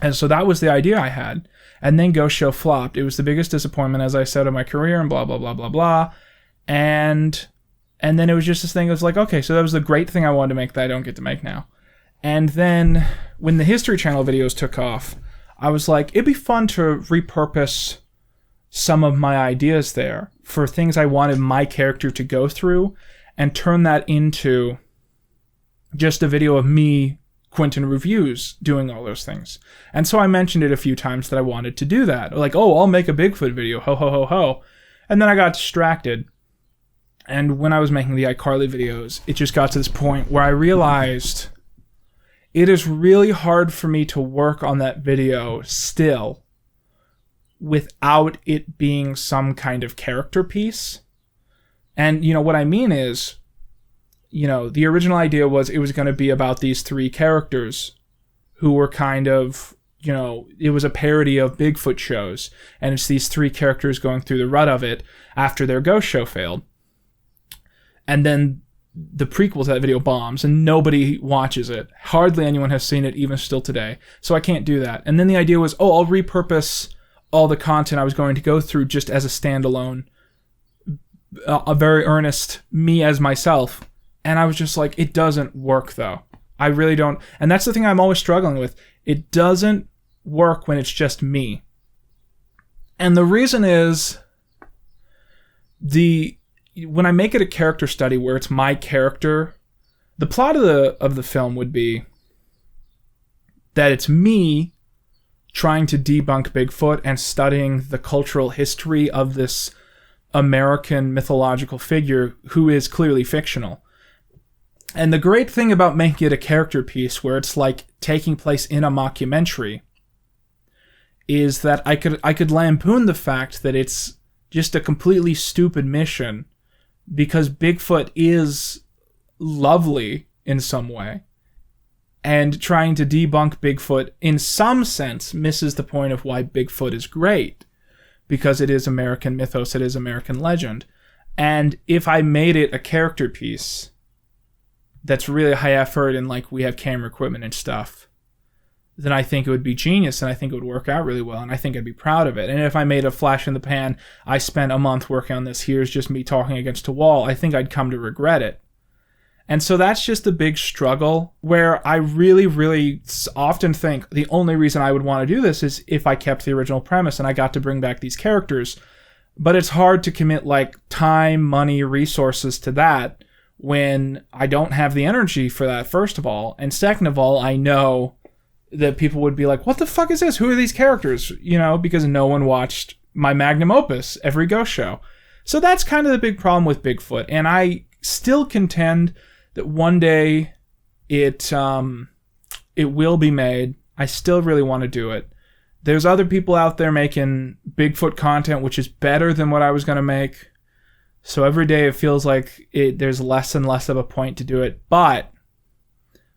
And so that was the idea I had. And then Ghost Show flopped. It was the biggest disappointment, as I said, of my career, and blah, blah, blah, blah, blah. And then it was just this thing that was like, okay, so that was the great thing I wanted to make that I don't get to make now. And then when the History Channel videos took off, I was like, it'd be fun to repurpose some of my ideas there for things I wanted my character to go through and turn that into just a video of me, Quinton Reviews, doing all those things. And so I mentioned it a few times that I wanted to do that. Like, oh, I'll make a Bigfoot video, ho, ho, ho, ho. And then I got distracted. And when I was making the iCarly videos, it just got to this point where I realized it is really hard for me to work on that video still without it being some kind of character piece. And, what I mean is, the original idea was it was going to be about these three characters who were kind of, it was a parody of Bigfoot shows. And it's these three characters going through the rut of it after their ghost show failed. And then the prequel to that video bombs and nobody watches it. Hardly anyone has seen it, even still today. So I can't do that. And then the idea was, I'll repurpose all the content I was going to go through just as a standalone, a very earnest me as myself. And I was just like, it doesn't work though. I really don't. And that's the thing I'm always struggling with. It doesn't work when it's just me. And the reason is when I make it a character study where it's my character, the plot of the film would be that it's me trying to debunk Bigfoot and studying the cultural history of this American mythological figure who is clearly fictional. And the great thing about making it a character piece where it's like taking place in a mockumentary is that I could lampoon the fact that it's just a completely stupid mission because Bigfoot is lovely in some way. And trying to debunk Bigfoot, in some sense, misses the point of why Bigfoot is great. Because it is American mythos, it is American legend. And if I made it a character piece that's really high effort and like we have camera equipment and stuff, then I think it would be genius and I think it would work out really well and I think I'd be proud of it. And if I made a flash in the pan, I spent a month working on this, here's just me talking against a wall, I think I'd come to regret it. And so that's just a big struggle where I really, really often think the only reason I would want to do this is if I kept the original premise and I got to bring back these characters. But it's hard to commit like time, money, resources to that when I don't have the energy for that, first of all. And second of all, I know that people would be like, what the fuck is this? Who are these characters? You know, because no one watched my magnum opus, every ghost show. So that's kind of the big problem with Bigfoot. And I still contend that one day it will be made. I still really want to do it. There's other people out there making Bigfoot content, which is better than what I was going to make. So every day it feels like there's less and less of a point to do it. But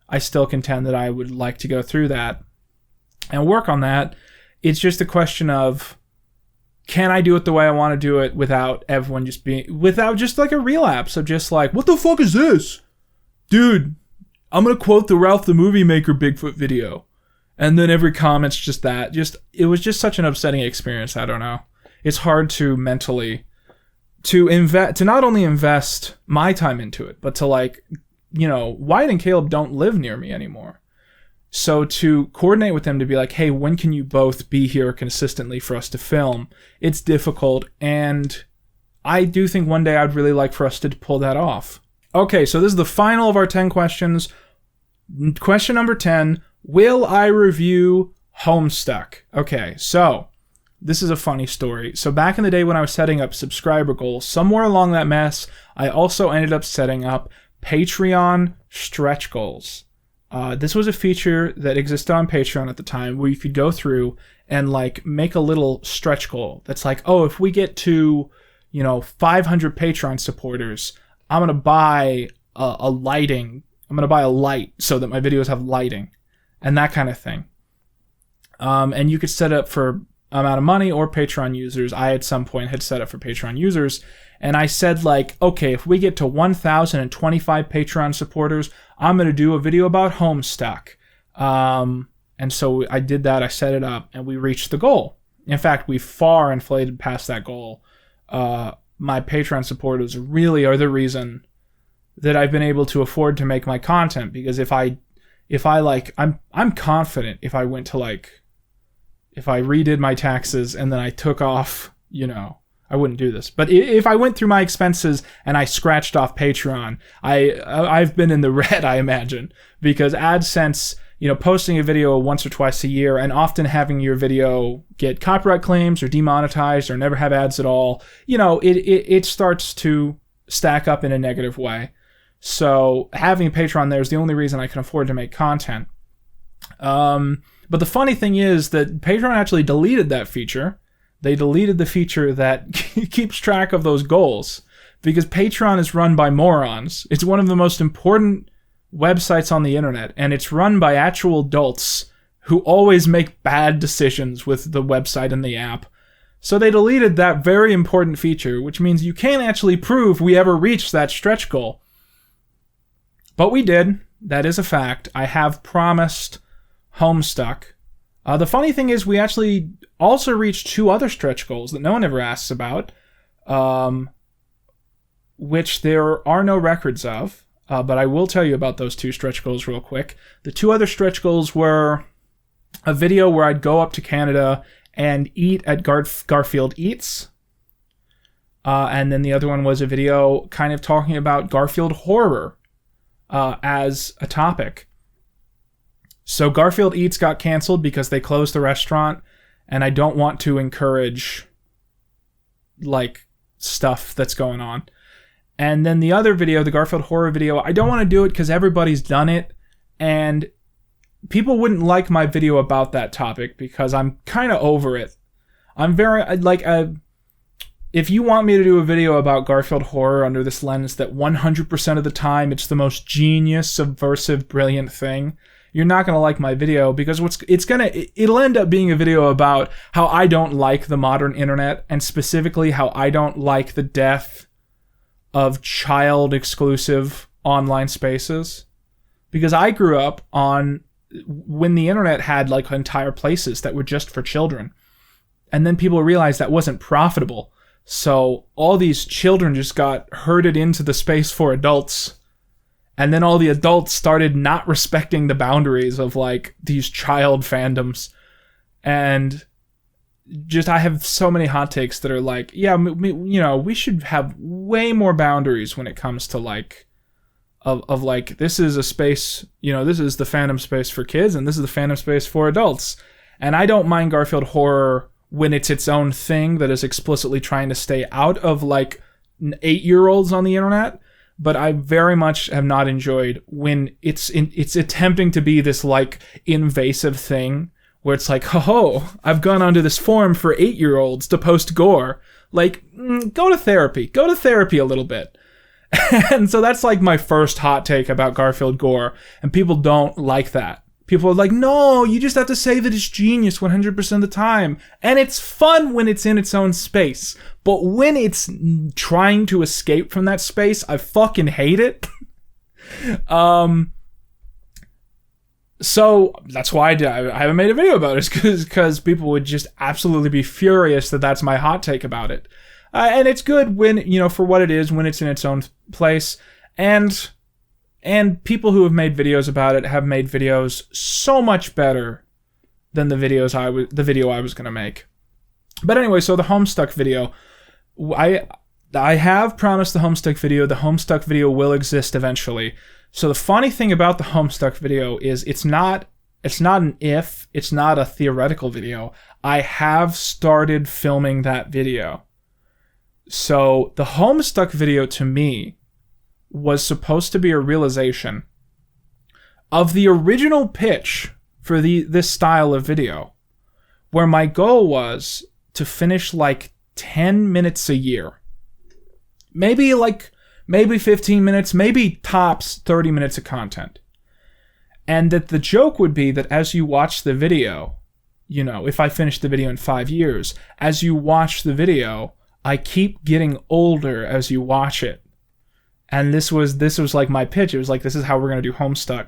I still contend that I would like to go through that and work on that. It's just a question of, can I do it the way I want to do it without everyone without just like a relapse of just like, what the fuck is this? Dude, I'm going to quote the Ralph the Movie Maker Bigfoot video. And then every comment's just that. It was just such an upsetting experience. I don't know. It's hard to mentally, to not only invest my time into it, but to like, you know, Wyatt and Caleb don't live near me anymore. So to coordinate with them to be like, hey, when can you both be here consistently for us to film? It's difficult. And I do think one day I'd really like for us to pull that off. Okay, so this is the final of our 10 questions. Question number 10, will I review Homestuck? Okay, so this is a funny story. So back in the day when I was setting up subscriber goals, somewhere along that mess, I also ended up setting up Patreon stretch goals. This was a feature that existed on Patreon at the time where you could go through and like make a little stretch goal that's like, oh, if we get to, 500 Patreon supporters, I'm going to buy a light so that my videos have lighting and that kind of thing. And you could set up for amount of money or Patreon users. I at some point had set up for Patreon users. And I said like, okay, if we get to 1,025 Patreon supporters, I'm going to do a video about Homestuck. And so I did that. I set it up and we reached the goal. In fact, we far inflated past that goal. My Patreon supporters really are the reason that I've been able to afford to make my content, because I'm confident if I went to if I redid my taxes and then I took off, I wouldn't do this. But if I went through my expenses and I scratched off Patreon, I've been in the red, I imagine, because AdSense, posting a video once or twice a year and often having your video get copyright claims or demonetized or never have ads at all, it starts to stack up in a negative way. So having a Patreon there is the only reason I can afford to make content. But the funny thing is that Patreon actually deleted that feature. They deleted the feature that keeps track of those goals because Patreon is run by morons. It's one of the most important websites on the internet, and it's run by actual adults who always make bad decisions with the website and the app. So they deleted that very important feature, which means you can't actually prove we ever reached that stretch goal. But we did. That is a fact. I have promised Homestuck The funny thing is we actually also reached 2 other stretch goals that no one ever asks about, which there are no records of, but I will tell you about those 2 stretch goals real quick. The 2 other stretch goals were a video where I'd go up to Canada and eat at Garfield Eats, and then the other one was a video kind of talking about Garfield horror as a topic. So Garfield Eats got canceled because they closed the restaurant, and I don't want to encourage, like, stuff that's going on. And then the other video, the Garfield horror video, I don't want to do it because everybody's done it, and people wouldn't like my video about that topic because I'm kind of over it. I'm very, if you want me to do a video about Garfield horror under this lens that 100% of the time it's the most genius, subversive, brilliant thing, you're not going to like my video because it'll end up being a video about how I don't like the modern internet, and specifically how I don't like the death of child-exclusive online spaces. Because I grew up when the internet had like entire places that were just for children. And then people realized that wasn't profitable. So all these children just got herded into the space for adults. And then all the adults started not respecting the boundaries of like these child fandoms. And just, I have so many hot takes that are like, yeah, we should have way more boundaries when it comes to like, of like, this is a space, this is the fandom space for kids and this is the fandom space for adults. And I don't mind Garfield horror when it's its own thing that is explicitly trying to stay out of like 8-year-olds on the internet. But I very much have not enjoyed when it's attempting to be this like invasive thing where it's like, I've gone onto this forum for 8-year-olds to post gore. Like, go to therapy a little bit. And so that's like my first hot take about Garfield gore, and people don't like that. People are like, no, you just have to say that it's genius 100% of the time. And it's fun when it's in its own space. But when it's trying to escape from that space, I fucking hate it. So that's why I haven't made a video about it, because people would just absolutely be furious that that's my hot take about it. And it's good when, for what it is, when it's in its own place. And people who have made videos about it have made videos so much better than the video I was going to make. But anyway, so the Homestuck video, I have promised the Homestuck video. The Homestuck video will exist eventually. So the funny thing about the Homestuck video is it's not an if, it's not a theoretical video. I have started filming that video. So the Homestuck video to me was supposed to be a realization of the original pitch for this style of video, where my goal was to finish like 10 minutes a year. Maybe 15 minutes, maybe tops 30 minutes of content. And that the joke would be that as you watch the video, if I finish the video in 5 years, as you watch the video, I keep getting older as you watch it. And this was like my pitch. It was like, this is how we're going to do Homestuck.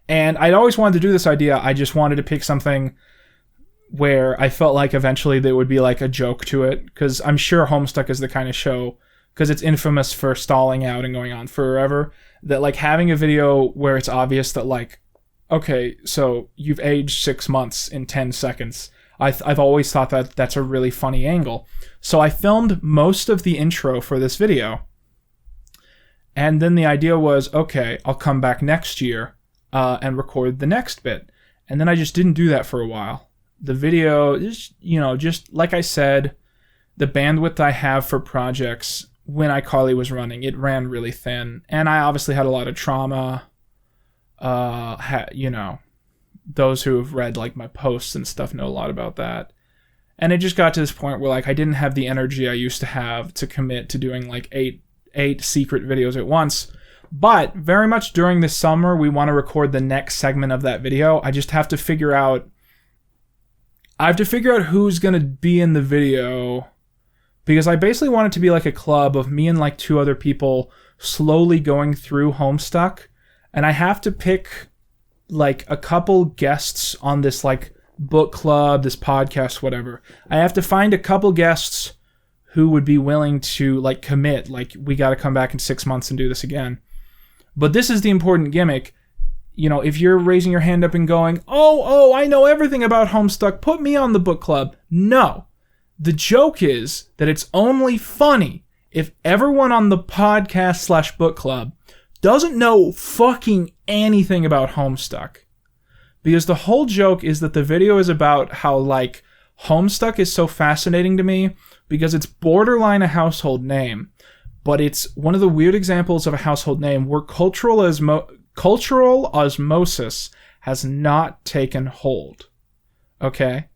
And I'd always wanted to do this idea. I just wanted to pick something where I felt like eventually there would be like a joke to it. Because I'm sure Homestuck is the kind of show, because it's infamous for stalling out and going on forever, that like having a video where it's obvious that like, okay, so you've aged 6 months in 10 seconds. I've always thought that that's a really funny angle. So I filmed most of the intro for this video. And then the idea was, okay, I'll come back next year and record the next bit. And then I just didn't do that for a while. The video, just like I said, the bandwidth I have for projects when iCarly was running, it ran really thin. And I obviously had a lot of trauma. Those who have read like my posts and stuff know a lot about that. And it just got to this point where like I didn't have the energy I used to have to commit to doing like eight secret videos at once. But very much during this summer, we want to record the next segment of that video. I just have to figure out who's going to be in the video, because I basically want it to be like a club of me and like 2 other people slowly going through Homestuck. And I have to pick like a couple guests on this like book club, this podcast, whatever. I have to find a couple guests who would be willing to like commit, like we got to come back in 6 months and do this again. But this is the important gimmick. You know, if you're raising your hand up and going, oh, I know everything about Homestuck, put me on the book club. No. The joke is that it's only funny if everyone on the podcast / book club doesn't know fucking anything about Homestuck. Because the whole joke is that the video is about how, like, Homestuck is so fascinating to me because it's borderline a household name, but it's one of the weird examples of a household name where cultural osmosis has not taken hold. Okay?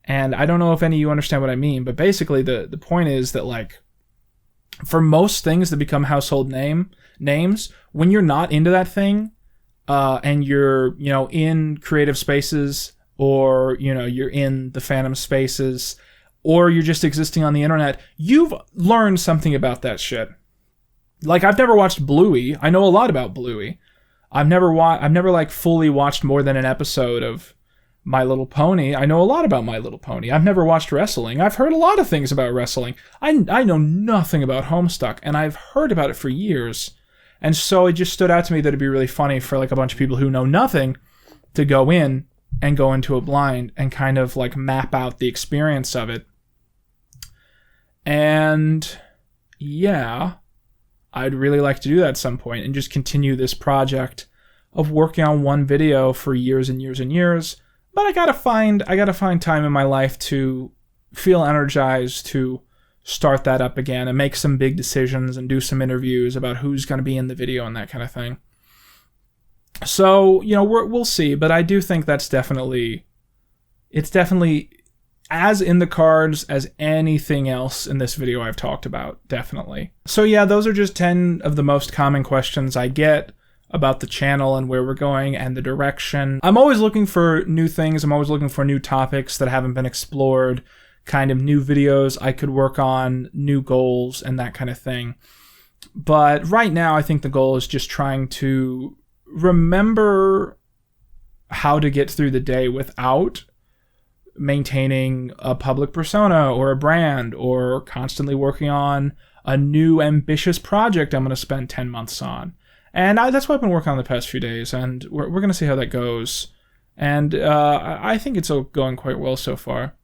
And I don't know if any of you understand what I mean, but basically the point is that, like, for most things that become household names, when you're not into that thing, and you're, you know, in creative spaces, or, you know, you're in the Phantom spaces, or you're just existing on the internet, you've learned something about that shit. Like, I've never watched Bluey. I know a lot about Bluey. I've never like fully watched more than an episode of My Little Pony. I know a lot about My Little Pony. I've never watched wrestling. I've heard a lot of things about wrestling. I know nothing about Homestuck, and I've heard about it for years. And so it just stood out to me that it'd be really funny for like a bunch of people who know nothing to go in and go into a blind and kind of like map out the experience of it. And yeah, I'd really like to do that at some point and just continue this project of working on one video for years and years and years. But I gotta find time in my life to feel energized to start that up again and make some big decisions and do some interviews about who's going to be in the video and that kind of thing. So, you know, we'll see, but I do think it's definitely as in the cards as anything else in this video I've talked about, definitely. So yeah, those are just 10 of the most common questions I get about the channel and where we're going and the direction. I'm always looking for new things. I'm always looking for new topics that haven't been explored, kind of new videos I could work on, new goals, and that kind of thing. But right now, I think the goal is just trying to remember how to get through the day without maintaining a public persona or a brand or constantly working on a new ambitious project I'm going to spend 10 months on. And that's what I've been working on the past few days, and we're going to see how that goes. And I think it's going quite well so far.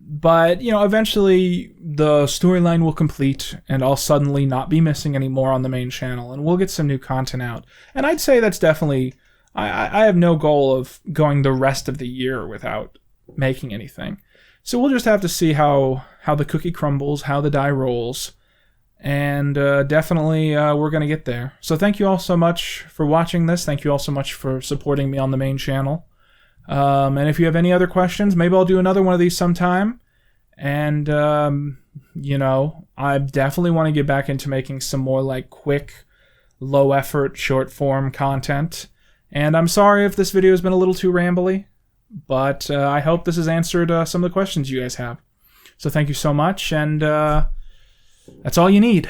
But, you know, eventually the storyline will complete and I'll suddenly not be missing anymore on the main channel and we'll get some new content out. And I'd say that's definitely... I have no goal of going the rest of the year without making anything. So we'll just have to see how the cookie crumbles, how the die rolls. And definitely we're going to get there. So thank you all so much for watching this. Thank you all so much for supporting me on the main channel. And if you have any other questions, maybe I'll do another one of these sometime. And, you know, I definitely want to get back into making some more like quick, low effort, short form content. And I'm sorry if this video has been a little too rambly, but I hope this has answered some of the questions you guys have. So thank you so much, and that's all you need.